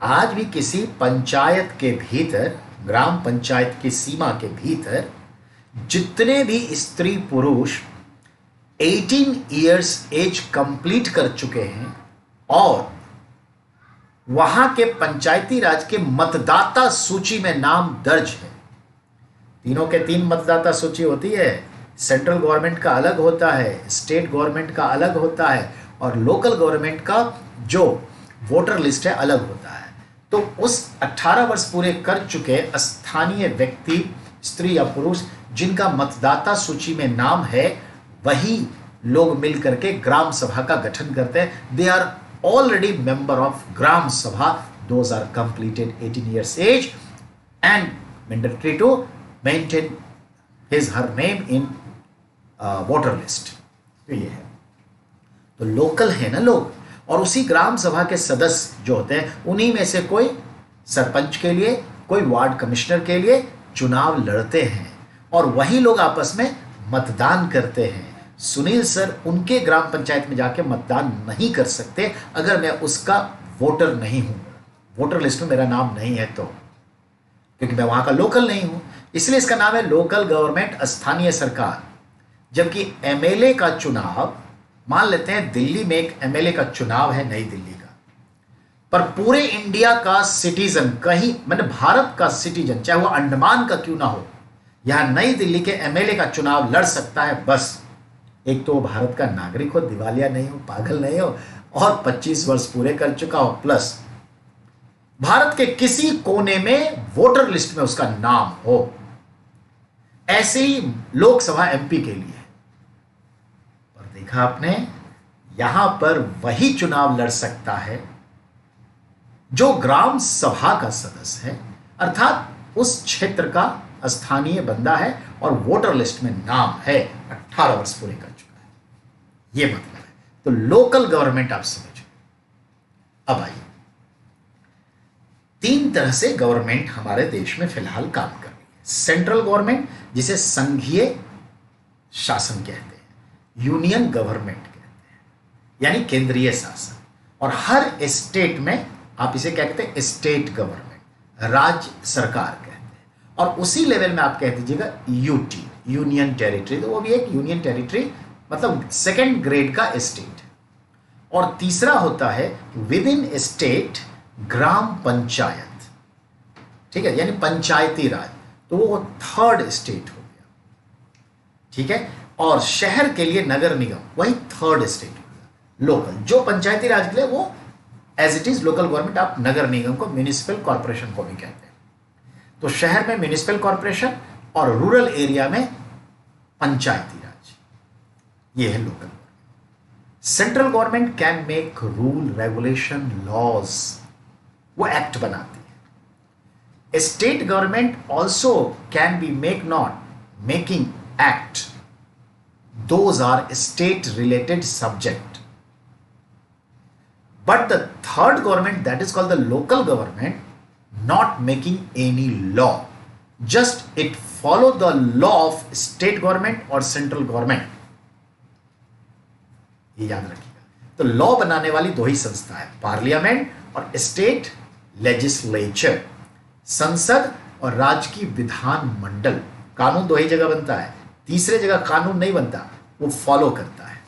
Speaker 1: आज भी किसी पंचायत के भीतर, ग्राम पंचायत की सीमा के भीतर, जितने भी स्त्री पुरुष 18 इयर्स एज कंप्लीट कर चुके हैं और वहां के पंचायती राज के मतदाता सूची में नाम दर्ज है। तीनों के 3 मतदाता सूची होती है। सेंट्रल गवर्नमेंट का अलग होता है, स्टेट गवर्नमेंट का अलग होता है और लोकल गवर्नमेंट का जो वोटर लिस्ट है अलग होता है। तो उस 18 वर्ष पूरे कर चुके स्थानीय व्यक्ति, स्त्री या पुरुष, जिनका मतदाता सूची में नाम है, वही लोग मिल करके ग्राम सभा का गठन करते हैं। They are already member of gram sabha. Those are completed 18 years age and mandatory to maintain his her name in voter list. तो ये है, तो लोकल है ना लोग, और उसी ग्राम सभा के सदस्य जो होते हैं उन्हीं में से कोई सरपंच के लिए, कोई वार्ड कमिश्नर के लिए चुनाव लड़ते हैं और वही लोग आपस में मतदान करते हैं। सुनील सर उनके ग्राम पंचायत में जाके मतदान नहीं कर सकते अगर मैं उसका वोटर नहीं हूं, वोटर लिस्ट में मेरा नाम नहीं है, तो क्योंकि मैं वहां का लोकल नहीं हूं। इसलिए इसका नाम है लोकल गवर्नमेंट, स्थानीय सरकार। जबकि एमएलए का चुनाव, मान लेते हैं दिल्ली में एक एमएलए का चुनाव है, नई दिल्ली का, पर पूरे इंडिया का सिटीजन, कहीं मैंने भारत का सिटीजन, चाहे वो अंडमान का क्यों ना हो, यहां नई दिल्ली के एमएलए का चुनाव लड़ सकता है। बस एक तो वो भारत का नागरिक हो, दिवालिया नहीं हो, पागल नहीं हो और 25 वर्ष पूरे कर चुका हो, प्लस भारत के किसी कोने में वोटर लिस्ट में उसका नाम हो। ऐसे ही लोकसभा एमपी के लिए, पर देखा आपने, यहां पर वही चुनाव लड़ सकता है जो ग्राम सभा का सदस्य है, अर्थात उस क्षेत्र का स्थानीय बंदा है और वोटर लिस्ट में नाम है, 18 वर्ष पूरे कर चुका है। यह मतलब है। तो लोकल गवर्नमेंट आप समझो। अब आइए, 3 तरह से गवर्नमेंट हमारे देश में फिलहाल काम कर रही है। सेंट्रल गवर्नमेंट, जिसे संघीय शासन कहते हैं, यूनियन गवर्नमेंट कहते हैं, यानी केंद्रीय शासन, और हर स्टेट में आप इसे क्या कहते हैं, स्टेट गवर्नमेंट, राज्य सरकार कहते हैं, और उसी लेवल में आप कह दीजिएगा यूटी, यूनियन टेरिटरी, तो वो भी एक यूनियन टेरिटरी मतलब सेकेंड ग्रेड का स्टेट। और तीसरा होता है विद इन स्टेट ग्राम पंचायत, ठीक है, यानी पंचायती राज, तो वो थर्ड स्टेट हो गया, ठीक है। और शहर के लिए नगर निगम, वही थर्ड स्टेट हो गया। लोकल जो पंचायती राज के लिए वो as it is local government, आप नगर निगम को म्यूनिसिपल कॉर्पोरेशन को भी कहते हैं। तो शहर में म्यूनिसिपल कॉर्पोरेशन और रूरल एरिया में पंचायती राज, ये है local. Central government can make rule regulation laws, वो एक्ट बनाती है। State government also can be making act, those are state related subject. But the third government, that is called the local government, not making any law, just it follow the law of state government or central government, ये याद रखिएगा। तो लॉ बनाने वाली दो ही संस्था है, पार्लियामेंट और स्टेट लेजिस्लेचर, संसद और राज्य की विधान मंडल। कानून दो ही जगह बनता है, तीसरे जगह कानून नहीं बनता, वो फॉलो करता है।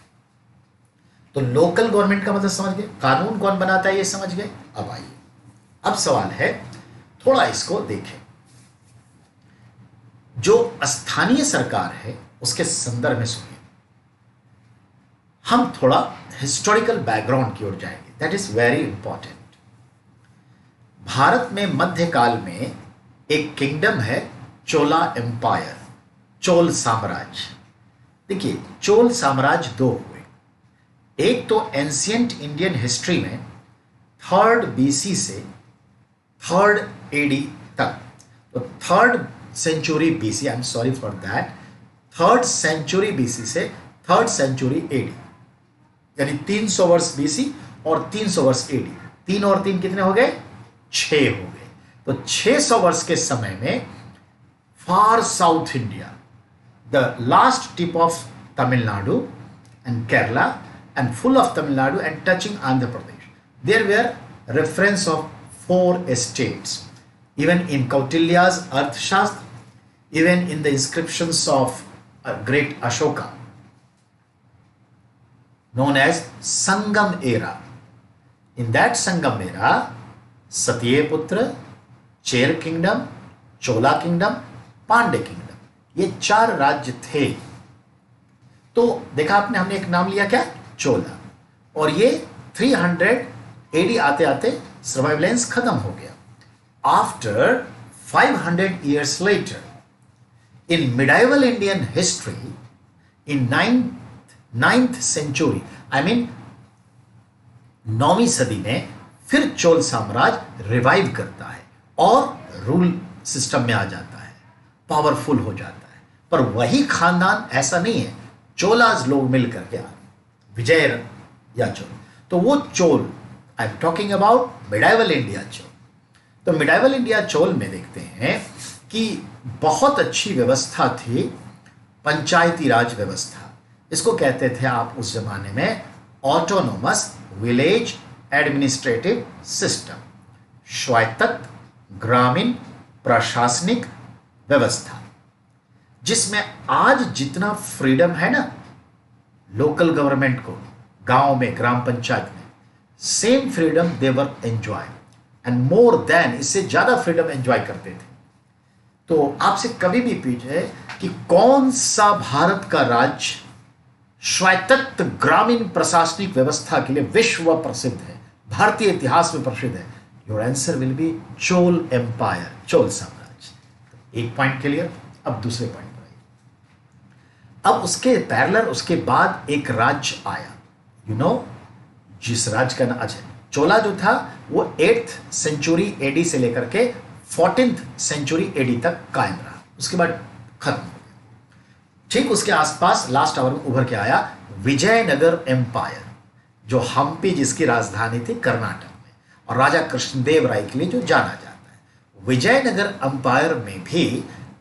Speaker 1: तो लोकल गवर्नमेंट का मतलब समझ गए, कानून कौन बनाता है ये समझ गए। अब आइए, अब सवाल है, थोड़ा इसको देखें। जो स्थानीय सरकार है उसके संदर्भ में सुनिए। हम थोड़ा हिस्टोरिकल बैकग्राउंड की ओर जाएंगे, that is very important. Bharat में मध्यकाल में एक किंगडम है चोला एम्पायर, चोल साम्राज्य। देखिए, चोल साम्राज्य दो हुए, एक तो एंशियंट इंडियन हिस्ट्री में 3rd BC से 3rd AD तक, तो 3rd century BC, I am sorry for that, 3rd century BC से 3rd सेंचुरी AD, यानी 300 वर्ष BC और 300 वर्ष AD। 3 और 3 कितने हो गए? 6 हो गए। तो 600 वर्ष के समय में far south India, the last tip of Tamil Nadu and Kerala and full of Tamil Nadu and touching Andhra Pradesh, there were reference of 4 states, even in Kautilya's Arthashastra, even in the inscriptions of great Ashoka, known as Sangam era. In that Sangam era, Satyaputra, Chair Kingdom, Chola Kingdom, Pandey Kingdom, ये 4 राज्य थे। तो देखा आपने, हमने एक नाम लिया क्या? चोला। और ये 300 AD आते आते सर्वाइवलेंस खत्म हो गया। After 500 years later, in medieval Indian history, in 9th century, I mean 9वीं सदी में फिर चोल साम्राज्य रिवाइव करता है और रूल सिस्टम में आ जाता है, पावरफुल हो जाता है। पर वही खानदान ऐसा नहीं है, चोलाज लोग मिलकर के विजय या चोल, तो वो Chola, I am talking about medieval India Chola. तो मिडाइवल इंडिया चोल में देखते हैं कि बहुत अच्छी व्यवस्था थी, पंचायती राज व्यवस्था। इसको कहते थे आप उस जमाने में ऑटोनोमस विलेज एडमिनिस्ट्रेटिव सिस्टम, स्वायत्त ग्रामीण प्रशासनिक व्यवस्था, जिसमें आज जितना फ्रीडम है ना लोकल गवर्नमेंट को, गांव में ग्राम पंचायत में, same freedom they were enjoy and more than, इससे ज्यादा फ्रीडम एंजॉय करते थे। तो आपसे कभी भी पूछे कि कौन सा भारत का राज्य स्वायत्त ग्रामीण प्रशासनिक व्यवस्था के लिए विश्व प्रसिद्ध है, भारतीय इतिहास में प्रसिद्ध है, your answer will be Chola empire, Chola साम्राज्य। एक पॉइंट क्लियर। अब दूसरे पॉइंट पर आइए। अब उसके पैरेलल उसके बाद एक राज्य आया, यू नो, जिस राज्य का नाम अच्छा, चोला जो था वो 8th सेंचुरी AD से लेकर के 14th सेंचुरी AD तक कायम रहा, उसके बाद खत्म हो गया। ठीक उसके आसपास लास्ट आवर में उभर के आया विजयनगर एम्पायर, जो हम्पी जिसकी राजधानी थी कर्नाटक में, और राजा कृष्णदेव राय के लिए जो जाना जाता है। विजयनगर एम्पायर में भी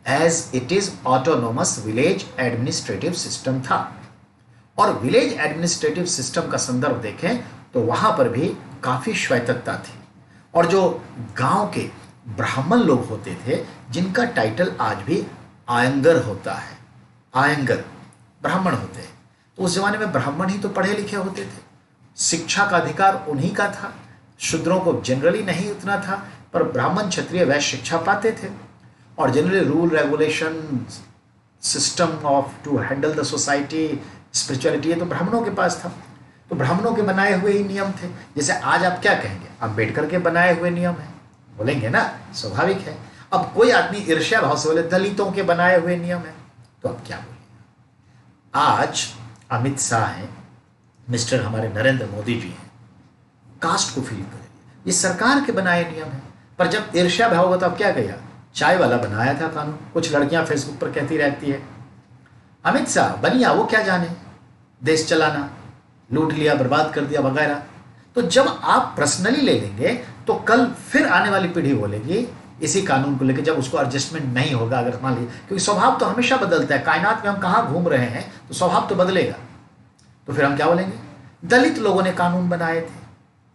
Speaker 1: as it is autonomous village administrative system था। और विलेज एडमिनिस्ट्रेटिव सिस्टम का संदर्भ देखें तो वहां पर भी काफी स्वायत्तता थी। और जो गांव के ब्राह्मण लोग होते थे, जिनका टाइटल आज भी आयंगर होता है, आयंगर ब्राह्मण होते हैं। तो उस जमाने में ब्राह्मण ही तो पढ़े लिखे होते थे, शिक्षा का अधिकार उन्हीं का था, शूद्रों को जनरली नहीं उतना था, पर ब्राह्मण क्षत्रिय वैश्य शिक्षा पाते थे। और generally rule regulation system of to handle the society spirituality ये तो ब्राह्मणों के पास था। तो ब्राह्मणों के बनाए हुए ही नियम थे। जैसे आज आप क्या कहेंगे, अम्बेडकर के बनाए हुए नियम है, बोलेंगे ना, स्वाभाविक है। अब कोई आदमी ईर्ष्या भाव से बोले दलितों के बनाए हुए नियम है, तो अब क्या बोलेंगे। आज अमित शाह हैं, मिस्टर हमारे नरेंद्र मोदी जी हैं, कास्ट को फील करेंगे ये सरकार के बनाए नियम है। पर जब ईर्ष्या भाव होगा तो अब क्या कहेगा, चाय वाला बनाया था कानून। कुछ लड़कियां फेसबुक पर कहती रहती है अमित शाह बनिया, वो क्या जाने देश चलाना, लूट लिया बर्बाद कर दिया वगैरह। तो जब आप पर्सनली ले लेंगे तो कल फिर आने वाली पीढ़ी बोलेगी इसी कानून को लेकर, जब उसको एडजस्टमेंट नहीं होगा। अगर मान लीजिए, क्योंकि स्वभाव तो हमेशा बदलता है, कायनात में हम कहाँ घूम रहे हैं तो स्वभाव तो बदलेगा। तो फिर हम क्या बोलेंगे, दलित लोगों ने कानून बनाए थे,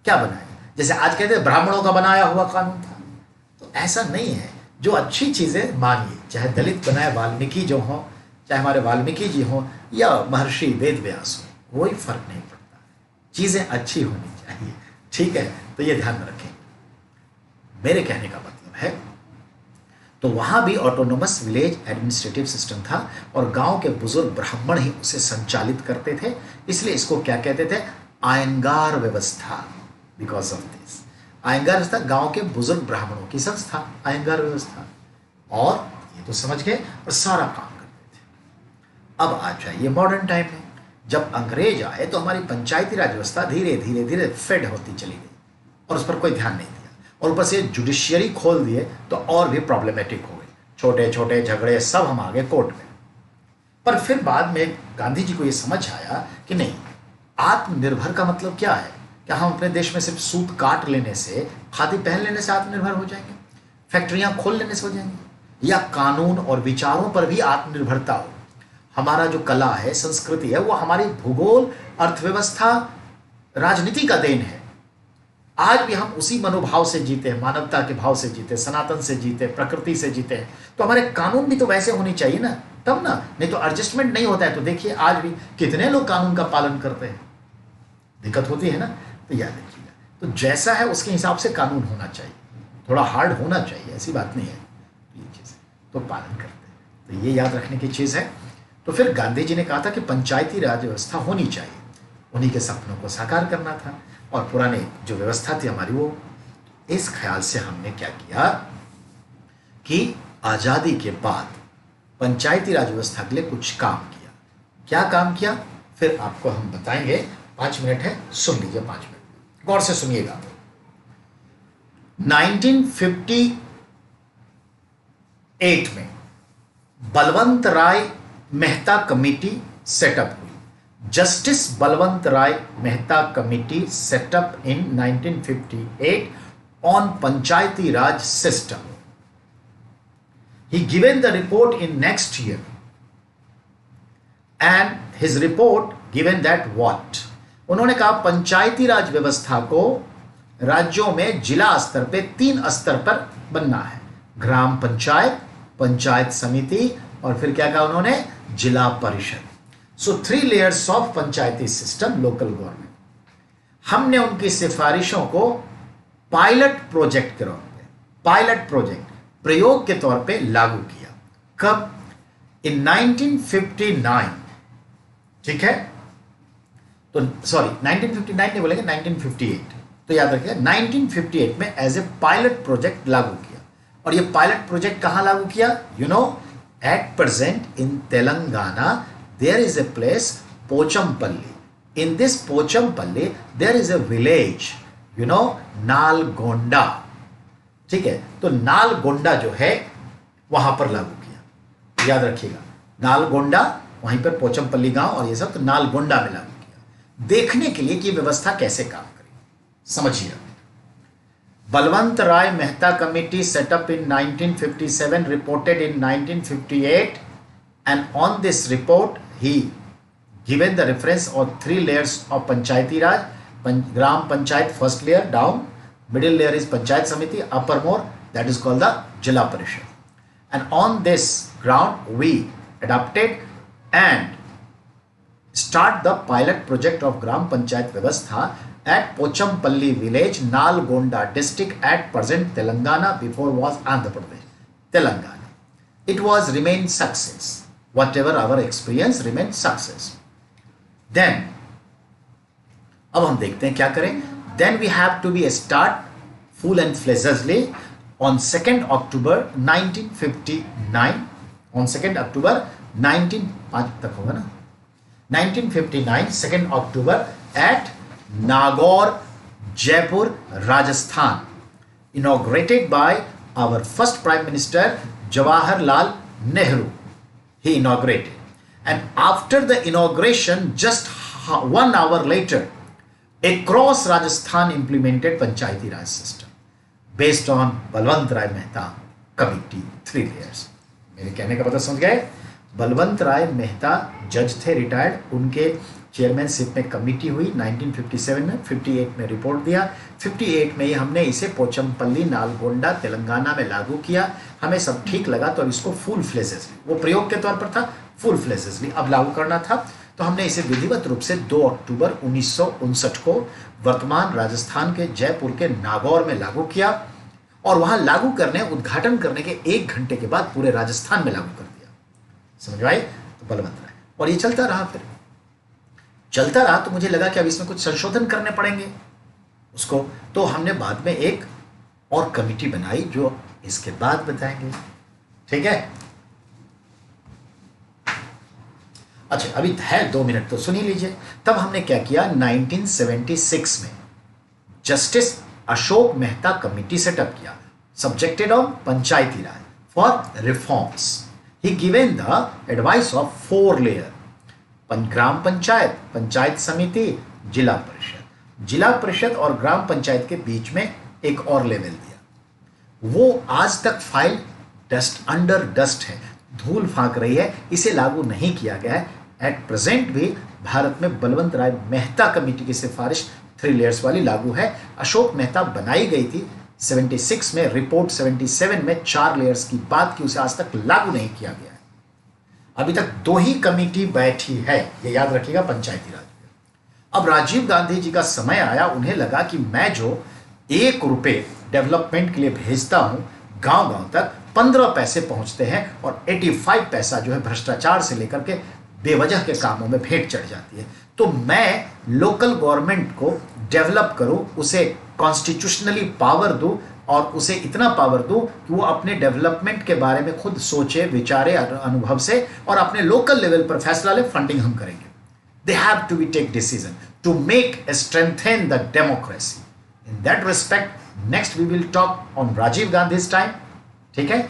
Speaker 1: क्या बनाए, जैसे आज कहते हैं ब्राह्मणों का बनाया हुआ कानून था। तो ऐसा नहीं है। जो अच्छी चीजें मानिए, चाहे दलित बनाए वाल्मीकि जो हो, चाहे हमारे वाल्मीकि जी हो या महर्षि वेद व्यास हो, कोई फर्क नहीं पड़ता, चीजें अच्छी होनी चाहिए, ठीक है। तो ये ध्यान में रखें, मेरे कहने का मतलब है। तो वहां भी ऑटोनोमस विलेज एडमिनिस्ट्रेटिव सिस्टम था और गांव के बुजुर्ग ब्राह्मण ही उसे संचालित करते थे, इसलिए इसको क्या कहते थे, आयंगार व्यवस्था। बिकॉज ऑफ दिस आयंगार व्यवस्था, गांव के बुजुर्ग ब्राह्मणों की संस्था आयंगार व्यवस्था। और ये तो समझ गए, और सारा काम करते थे। अब आ जाइए मॉडर्न टाइम में, जब अंग्रेज आए तो हमारी पंचायती राज व्यवस्था धीरे धीरे धीरे फेड होती चली गई और उस पर कोई ध्यान नहीं दिया, और ऊपर से जुडिशियरी खोल दिए तो और भी प्रॉब्लमेटिक हो गई, छोटे छोटे झगड़े सब हम आ गए कोर्ट में। पर फिर बाद में गांधी जी को यह समझ आया कि नहीं, आत्मनिर्भर का मतलब क्या है, क्या हम अपने देश में सिर्फ सूत काट लेने से, खादी पहन लेने से आत्मनिर्भर हो जाएंगे, फैक्ट्रियां खोल लेने से हो जाएंगे, या कानून और विचारों पर भी आत्मनिर्भरता हो। हमारा जो कला है, संस्कृति है, वो हमारी भूगोल, अर्थव्यवस्था, राजनीति का देन है। आज भी हम उसी मनोभाव से जीते हैं, मानवता के भाव से जीते, सनातन से जीते, प्रकृति से जीते हैं। तो हमारे कानून भी तो वैसे होने चाहिए ना, तब ना, नहीं तो एडजस्टमेंट नहीं होता है। तो देखिए आज भी कितने लोग कानून का पालन करते हैं, दिक्कत होती है ना। तो याद रखिएगा, तो जैसा है उसके हिसाब से कानून होना चाहिए, थोड़ा हार्ड होना चाहिए, ऐसी बात नहीं है। ये चीज़ तो पालन करते हैं, तो ये याद रखने की चीज़ है। तो फिर गांधी जी ने कहा था कि पंचायती राज व्यवस्था होनी चाहिए, उन्हीं के सपनों को साकार करना था। और पुराने जो व्यवस्था थी हमारी, वो इस ख्याल से हमने क्या किया कि आज़ादी के बाद पंचायती राज व्यवस्था के लिए कुछ काम किया। क्या काम किया फिर आपको हम बताएंगे। 5 मिनट है, सुन लीजिए, 5 मिनट गौर से सुनिएगा। 1958 में बलवंत राय मेहता कमेटी सेटअप हुई। Justice Balwant Rai Mehta committee setup in 1958 on Panchayati Raj system. He given the report in next year and his report given that what? उन्होंने कहा पंचायती राज व्यवस्था को राज्यों में जिला स्तर पे 3 स्तर पर बनना है, ग्राम पंचायत, पंचायत समिति और फिर क्या कहा उन्होंने, जिला परिषद। सो 3 layers of Panchayati system, local government. हमने उनकी सिफारिशों को पायलट प्रोजेक्ट के तौर पे, पायलट प्रोजेक्ट प्रयोग के तौर पे लागू किया। कब? इन 1959, ठीक है। तो सॉरी 1959 नहीं बोलेंगे, 1958, तो याद रखिएगा 1958 में एज ए पायलट प्रोजेक्ट लागू किया। और ये पायलट प्रोजेक्ट कहां लागू किया? You know, at present in Telangana there is a place Pochampally. In this Pochampally there is a village, you know, Nalgonda, ठीक है। तो नालगोंडा जो है वहां पर लागू किया, याद रखिएगा, नालगोंडा, वहीं पर पोचमपल्ली गांव और ये सब, तो नालगोंडा में लागू किया, देखने के लिए कि व्यवस्था कैसे काम करेगी। समझिए, Balwant Rai Mehta committee setup in 1957, reported in 1958, and on this report he given the reference of 3 layers of panchayati raj, gram panchayat first layer down, middle layer is panchayat samiti, uppermore that is called the jila parishad. And on this ground we adopted and start the pilot project of Gram Panchayat Vyavastha at Pochampalli village, Nalgonda district, at present Telangana, before was Andhra Pradesh, Telangana. It was remained success. Whatever our experience remained success. Then, अब हम देखते हैं क्या करें. Then we have to be start full and fledgedly on 2nd October 1959. On 2nd October 5 तक होगा ना, 1959 2nd October at Nagaur, Jaipur, Rajasthan, inaugurated by our first Prime Minister Jawaharlal Nehru. He inaugurated, and after the inauguration, just 1 hour later, across Rajasthan implemented Panchayati Raj system based on Balwant Rai Mehta committee 3 layers. मेरे कहने का पता समझ गए. बलवंत राय मेहता जज थे, रिटायर्ड. उनके चेयरमैनशिप में कमिटी हुई 1957 में, 58 में रिपोर्ट दिया. 58 में ही हमने इसे पोचमपल्ली, नालगोंडा, तेलंगाना में लागू किया. हमें सब ठीक लगा तो अब इसको फुल फ्लेजेसली, वो प्रयोग के तौर पर था, फुल फ्लेजेसली अब लागू करना था. तो हमने इसे विधिवत रूप से 2 अक्टूबर 1959 को वर्तमान राजस्थान के जयपुर के नागौर में लागू किया, और वहां लागू करने, उद्घाटन करने के 1 घंटे के बाद पूरे राजस्थान में लागू कर दिया. समझ आए? तो बलवंत राय. और ये चलता रहा, फिर चलता रहा. तो मुझे लगा कि अब इसमें कुछ संशोधन करने पड़ेंगे उसको. तो हमने बाद में एक और कमिटी बनाई जो इसके बाद बताएंगे. ठीक है? अच्छा, अभी है 2 मिनट तो सुनी लीजिए. तब हमने क्या किया, 1976 में justice Ashok Mehta committee setup किया, subjected on Panchayati raj for reforms. He given the advice of 4 layer, gram panchayat, panchayat samiti, zila परिषद. जिला परिषद और ग्राम पंचायत के बीच में एक और लेवल दिया. वो आज तक फाइल डस्ट अंडर डस्ट है, धूल फांक रही है, इसे लागू नहीं किया गया है. एट प्रेजेंट भी भारत में बलवंत राय मेहता कमेटी की सिफारिश 3 लेयर्स वाली लागू है. अशोक मेहता बनाई गई थी 76 में, रिपोर्ट 77 में 4 लेयर्स की बात की, उसे आज तक लागू नहीं किया गया है. अभी तक 2 ही कमेटी बैठी है, ये याद रखिएगा, पंचायती राज. अब राजीव गांधी जी का समय आया, उन्हें लगा कि मैं जो 1 रुपए डेवलपमेंट के लिए भेजता हूं गांव गांव तक, 15 पैसे पहुंचते हैं और 85 पैसा जो है भ्रष्टाचार से लेकर के बेवजह के कामों में भेंट चढ़ जाती है. तो मैं लोकल गवर्नमेंट को डेवलप करूं, उसे कॉन्स्टिट्यूशनली पावर दूं, और उसे इतना पावर दूं कि वो अपने डेवलपमेंट के बारे में खुद सोचे, विचारे अनुभव से, और अपने लोकल लेवल पर फैसला ले. फंडिंग हम करेंगे. They have to be take decision to make strengthen the democracy. In that respect next we will talk on Rajiv Gandhi's time. ठीक है?